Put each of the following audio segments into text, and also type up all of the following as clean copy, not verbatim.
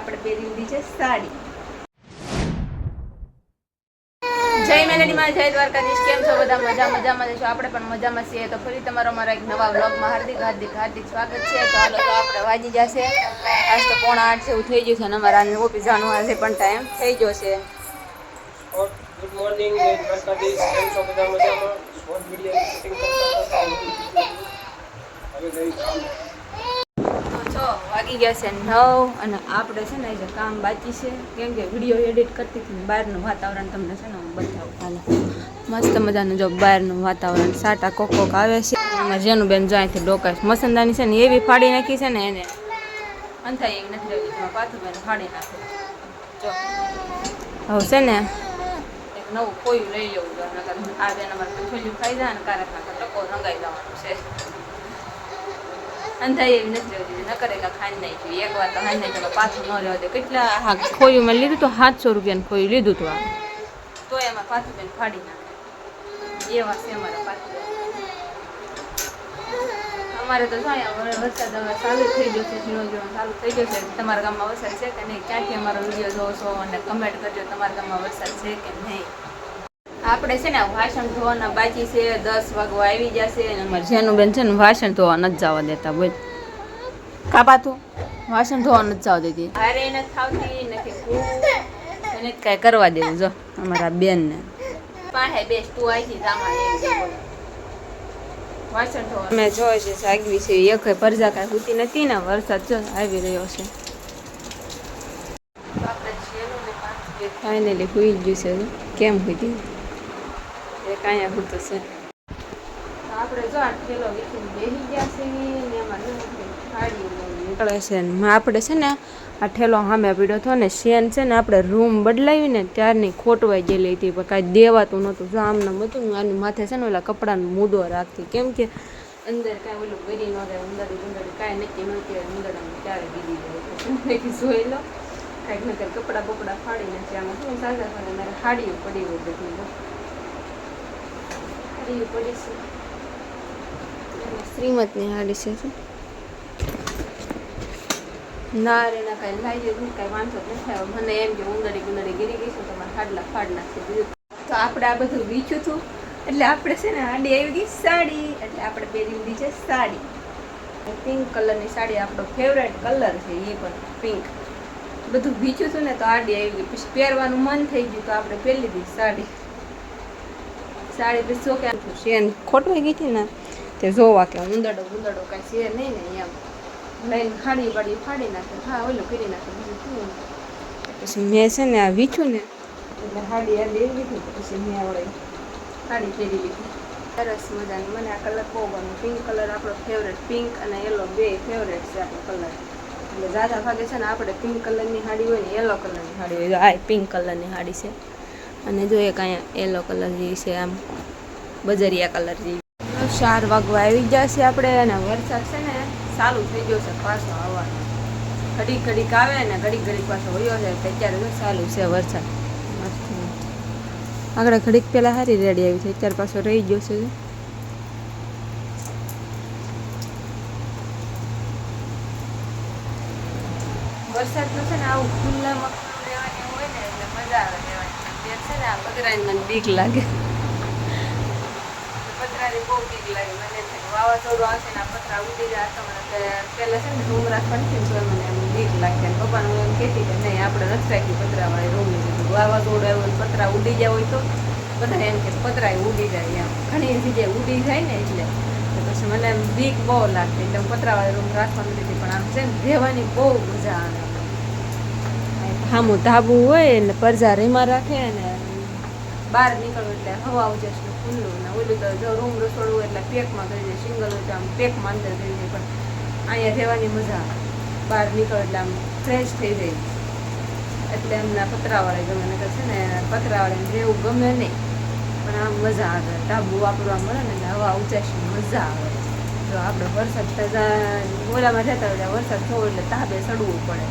આપણે પહેરી લીધી છે સાડી. જય મેલેડીમાં, જય દ્વારકાધીશ. કેમ છો બધા? મજામાં છો? આપણે પણ મજામાં છીએ. તો ફરી તમારો મારા એક નવા વ્લોગમાં હાર્દિક સ્વાગત છે. તો હાલો, તો આપણે વાગી જશે આજ તો 7:45 જેવું થઈ ગયું છે અને અમારા ઓફિસ જવાનું આજે પણ ટાઈમ થઈ ગયો છે. ગુડ મોર્નિંગ, જય દ્વારકાધીશ. કેમ છો બધા? મજામાં. શોર્ટ વિડિયોની શૂટિંગ કરતા હવે ગઈ કામે. તો વાગી ગયા છે 9 અને આપણે છે ને જે કામ બાકી છે, કેમ કે વિડીયો એડિટ કરતી હતી ને બહારનું વાતાવરણ તમને છે ને હું બતાવું. હાલો, મસ્ત મજાનું જો બહારનું વાતાવરણ, સાટા કોક આવે છે. એમાં જેનું બેન જો અહીંથી ડોકાશ મસંદાની છે ને એવી ફાડી નાખી છે ને એને અંથાઈ એમ નથી રહેતી. એમાં પાછું બેન ફાડી નાખે. જો હવે છે ને એક નવું ખોયું લઈ લેવું જો, આ બેન અમારે ખોયું ખાઈ જાય ને કારક ટકો રંગાઈ જવાનું છે. અંધાઈ એવી નથી રહેતી, ન કરેલા ખાઈ નાખ્યું એક વાર તો ખાઈ નાખ્યું પાછું ન રહેવા દે. કેટલા હા ખોયું મેં લીધું તો 700 રૂપિયાનું ખોયું લીધું હતું. આ તો એમાં પાછું બેન ફાડી નાખે એવા છે અમારા પાછું. અમારે તો અહીંયા વરસાદ હવે ચાલુ થઈ ગયો છે, ઝીણો ઝીણો ચાલુ થઈ ગયો છે. તમારા ગામમાં વરસાદ છે કે નહીં? ક્યાંથી અમારો વિડીયો જોવો છો અને કમેન્ટ કરજો તમારા ગામમાં વરસાદ છે કે નહીં. આપણે છે ને વાસણ ધોવાના બાકી છે, 10 વાગવા આવી જશે અને અમારે જેનું બેન છે ને વાસણ ધોવા નથી જવા દેતા. બોલ કાપાતું વાસણ ધોવા નથી જવા દેતી. હારે નથી ખાવતી નથી એને કાંઈ કરવા દેવું. જો અમારા બેનને પાસે બેસ તું આવી જામાં વાસણ ધોવા અમે જોઈ છે સાગવી છે એક પરજા કાંઈ હોતી નથી ને વરસાદ જો આવી રહ્યો છે. ફાઇનલી હુઈ ગયું છે. કેમ હુઈ એક અહીંયા હોતું છે. આપણે જો આ ઠેલો વીખીને બેસી ગયા છે ને એમાં સાડી નીકળે છે ને આપણે છે ને આ ઠેલો સામે પીડ્યો હતો ને શેન છે ને આપણે રૂમ બદલાવી ને ત્યારની ખોટવાઈ ગયેલી હતી પણ કાંઈ દેવાતું નહોતું. જો આમનામ હતું ને આની માથે છે ને ઓલા કપડાનો મૂડો રાખતી, કેમ કે અંદર કાંઈ ઓલું ગરી ન રહે. અંદર કાંઈ નક્કી નહોતી અંદર ક્યારે ગીરી જાય જોઈ લો કાંઈક નકર કપડાં બપડા ફાડી નાખે. આમાં શું સાજા ફાડે મારે હાડીઓ પડી હોય બધી હાડીઓ પડી છે. શ્રીમતની હાડી છે ના રે ના કાંઈ લાવી દીધું કાંઈ વાંધો જ નથી આવ્યો. મને એમ કે ઉંદડી ગીરી ગઈ છે તમારે હાડલા ફાડ નાખશે. તો આપણે આ બધું વીચ્યું હતું એટલે આપણે છે ને હાડી આવી ગઈ સાડી, એટલે આપણે પહેરી લીધી છે સાડી. પિંક કલરની સાડી આપણો ફેવરેટ કલર છે, એ પણ પિંક. બધું વીચ્યું હતું ને તો હાડી આવી ગઈ. પછી પહેરવાનું મન થઈ ગયું તો આપણે પહેરી લીધી સાડી. પછી શું કે શેન ખોટવાઈ ગઈ હતી ને તે જોવા કે ઉંદડો કાંઈ છે નહીં ને એમ લઈને હાડી બાડી ફાડી નાખે. હા ઓલું કરી નાખે બીજું શું. પછી મેં છે ને આ વીછું ને એટલે હાડી આ લેવી લીધી. પછી મેં આવડે સાડી પહેરી લીધી સરસ મજાની. મને આ કલર બહુ ગમે. પિંક કલર આપણો ફેવરેટ, પિંક અને યલો બે ફેવરેટ છે આપણો કલર. એટલે ઝાઝા ભાગે છે ને આપણે પિંક કલરની સાડી હોય ને યલો કલરની સાડી હોય. આ પિંક કલરની સાડી છે અને જો એક અહીંયા યલો કલર જેવી છે, આમ બજરિયા કલર જેવી. 4 વાગવા આવી જશે આપણે અને વરસાદ છે ને ચાલુ થઈ ગયો છે પાછો આવવાનો. ઘડીક આવે ને ઘડીક પાછો વયો જાય. અત્યારે તો ચાલુ છે વરસાદ. આગળ ઘડીક પહેલાં સારી રેડી આવી છે, અત્યારે પાછો રહી ગયો છે. વરસાદનું છે ને આવું ખુલ્લા મકાન રહેવાની હોય ને એટલે મજા આવે રહેવાની. છે ને આ પતરાની મને બીક લાગે. પતરાની બહુ બીક લાગે મને. વાવાઝોડું આવશે ને આ પતરા ઉડી જાય તો મને પહેલાં છે ને રૂમ રાખવાની તો મને એમ બીક લાગે. પપ્પાને હું એમ કહેતી કે નહીં આપણે નથી રાખી પતરાવાળી રૂમ લીધું. વાવાઝોડું આવ્યું પતરા ઉડી જાય હોય તો બધા એમ કે પતરા ઉડી જાય એમ ઘણી જગ્યાએ ઉડી જાય ને એટલે પછી મને એમ બીક બહુ લાગતી. એટલે હું પતરાવાળી રૂમ રાખવાની લીધી. પણ આમ છે ને રહેવાની બહુ મજા આવે. સામું ધાબુ હોય એટલે પરજા રેમાં રાખે ને બહાર નીકળવું એટલે હવા ઉજે ખુલ્લું ને ઓલું તો જો રૂમ રસોડું હોય એટલે પેકમાં કરી દે. સિંગલ હોય તો આમ પેકમાં અંદર કરી દે. પણ અહીંયા રહેવાની મજા આવે. બહાર નીકળે એટલે આમ ફ્રેશ થઈ જાય. એટલે એમના પતરાવાળા ગમે નકર છે ને પતરાવાળાને રહેવું ગમે નહીં. પણ આમ મજા આવે. ધાબુ વાપરવા મળે ને એટલે હવા ઉચાસી મજા આવે. જો આપણે વરસાદ ઓલામાં રહેતા હોય વરસાદ થયો એટલે ધાબે ચડવું પડે.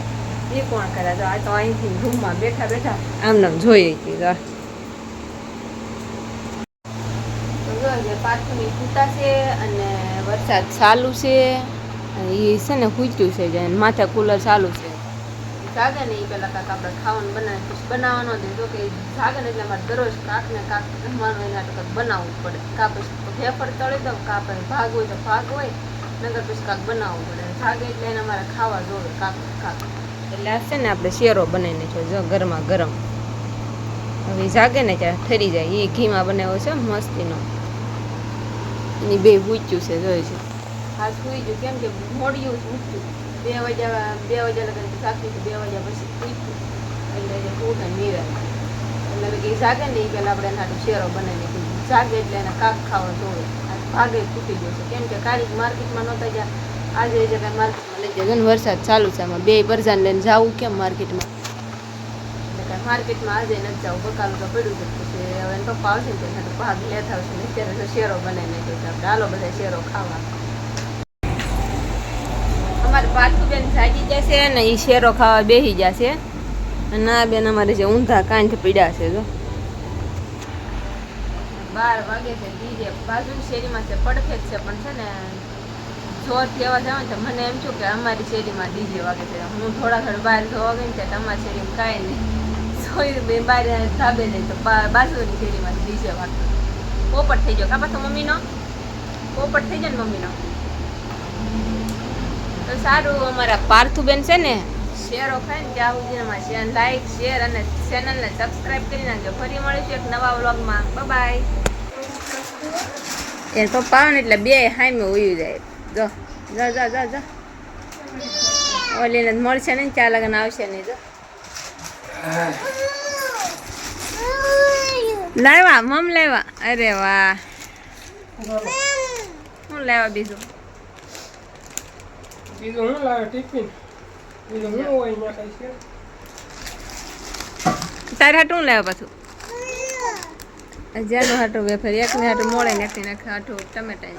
એ કોણ કરે? તો આ તો અહીંથી રૂમમાં બેઠા આમનામ જોઈએ કે પાછું ફૂટા છે અને વરસાદ ચાલુ છે. એ છે ને ખૂચ્યું છે માથે કુલર ચાલુ છે. જાગે ને એ પહેલાં કાંક આપણે ખાવાનું બનાવે પછી બનાવવાનો દે તો કે જાગે ને એટલે અમારે દરરોજ કાંક ને કાંક જમવાનું એના તો કાંક બનાવવું પડે. કાં પછી વેફર તળી દઉં, કાં પછી ભાગ હોય તો ભાગ હોય, નગર પછી કાંક બનાવવું પડે. જાગે એટલે એને અમારે ખાવા જોવે કાંક કાંક. એટલે આ છે ને આપણે શેરો બનાવી નાખ્યો જો ગરમા ગરમ. હવે જાગે ને ત્યાં ઠરી જાય. એ ઘીમાં બનાવ્યો છે મસ્તીનો. એની બે પૂછ્યું છે જોઈ છે. હાથ પૂઈ ગયું કેમ કે મોડિયું પૂછ્યું 2 વાગ્યા લગન સાચી 2 વાગ્યા પછી પૂછ્યું એટલે ઉઠે નિરાય. એટલે કે જાગે ને એ પહેલાં આપણે એના શેરો બનાવી નાખ્યું. જાગે એટલે એને કાંક ખાવા જોવે. ભાગે તૂટી ગયો છે કેમ કે કાંઈ માર્કેટમાં નહોતા ગયા. આજે જે કાંઈ માર્કેટમાં લઈ જાય ને વરસાદ ચાલુ છે. આમાં 2 પરજાન લઈને જવું કેમ માર્કેટમાં? એટલે કાંઈ માર્કેટમાં આજે નથી જવું. બકાલું તો પડ્યું છે. પછી હવે એને પપ્પા આવશે ને તો ભાગ લેતા આવશે ને અત્યારે તો શેરો બનાવી નાખ્યો છે. આપણે હાલો બધા શેરો ખાવા. અમારે પાર્થુબેન જાગી જશે ને એ શેરો ખાવા બેસી જશે. ના બેન અમારે જે ઊંધા કાંઠ પીડ્યા છે જો 12 વાગે છે. ડીજે બાજુની શેરીમાં છે, પડખે જ છે પણ છે ને જોરથી અવાજ આવે ને મને એમ થયું કે અમારી શેરીમાં ડીજે વાગે છે. હું થોડા બહાર જોવા ગઈ ને ત્યાં અમારી શેરીમાં કાંઈ નહીં. સોઈ બહાર ધાબે નહીં તો બાજુની શેરીમાં ડીજે વાગતો. પોપટ થઈ ગયો કાપા તો મમ્મીનો પોપટ થઈ જાય ને મમ્મીનો. તો સારું અમારા પાર્થુબેન છે ને શેરો ખાય ને ત્યાં સુધી અમારે લાઈક શેર અને ચેનલને સબસ્ક્રાઈબ કરી નાખજો. ફરી મળીશું એક નવા વ્લોગમાં. બાય. એ પપ્પા આવે ને એટલે 2 હાઈમે ઉયું જાય. જો જા જા જા જા ઓલીને મળશે ને ચા લગન આવશે નહીં. જો લાવ્યા મમ લાવ્યા. અરે વાહ શું લાવ્યા બીજું હું લાવ્યો ટિફિન. બીજું હું હોય અહીંયા કઈ છે? તારે હાટું લાવ્યા પાછું? જેનું હાટું વેફર એકને હાટું મોળે ને એકને હાટું ટમેટા.